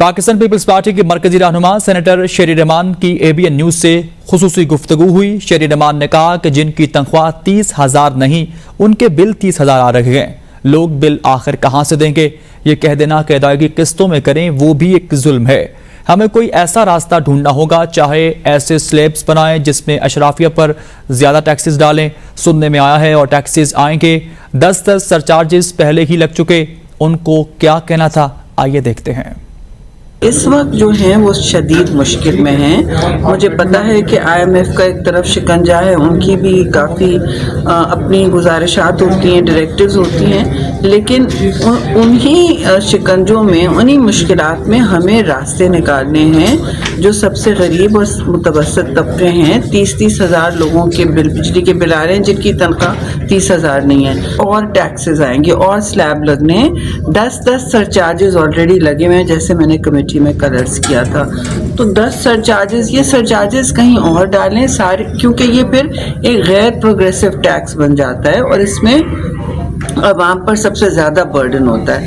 Pakistan peoples party के मरकजी रहनुमा सेनेटर शेरी रहमान की ABN न्यूज से खुसूसी गुफ्तगू हुई। शेरी रहमान ने कहा कि जिनकी तनख्वाह 30,000 नहीं, उनके बिल 30,000 आ रहे हैं। लोग बिल आखिर कहां से देंगे? ये कह देना कि अदायगी किस्तों में करें, वो भी एक जुल्म है। हमें कोई ऐसा रास्ता ढूंढना होगा, चाहे ऐसे स्लैब्स बनाएं जिसमें अशराफिया पर ज्यादा टैक्सेस डालें। सुनने में आया है और टैक्सेस आएंगे। 10 सरचार्जेस पहले ही लग चुके, उनको क्या कहना था, आइए देखते हैं। इस वक्त जो हैं वो शदीद मुश्किल में हैं। मुझे पता है कि IMF का एक तरफ शिकंजा है, उनकी भी काफ़ी अपनी गुजारिशात होती हैं, डायरेक्टिव्स होती हैं, लेकिन उन्हीं शिकंजों में, उन्हीं मुश्किलात में हमें रास्ते निकालने हैं। जो सबसे गरीब और मुतवस्सित तबके हैं, 30 हज़ार लोगों के बिल, बिजली के बिल आ रहे हैं जिनकी तनख्वाह 30,000 नहीं है, और टैक्सेस आएंगे और स्लैब लगने हैं। 10 सरचार्जेस ऑलरेडी लगे हुए हैं, जैसे मैंने कमेटी में कल अर्ज किया था। तो 10 सरचार्जेस, ये सरचार्जेस कहीं और डालें सारे, क्योंकि ये फिर एक गैर प्रोग्रेसिव टैक्स बन जाता है और इसमें अवाम पर सबसे ज़्यादा बर्डन होता है।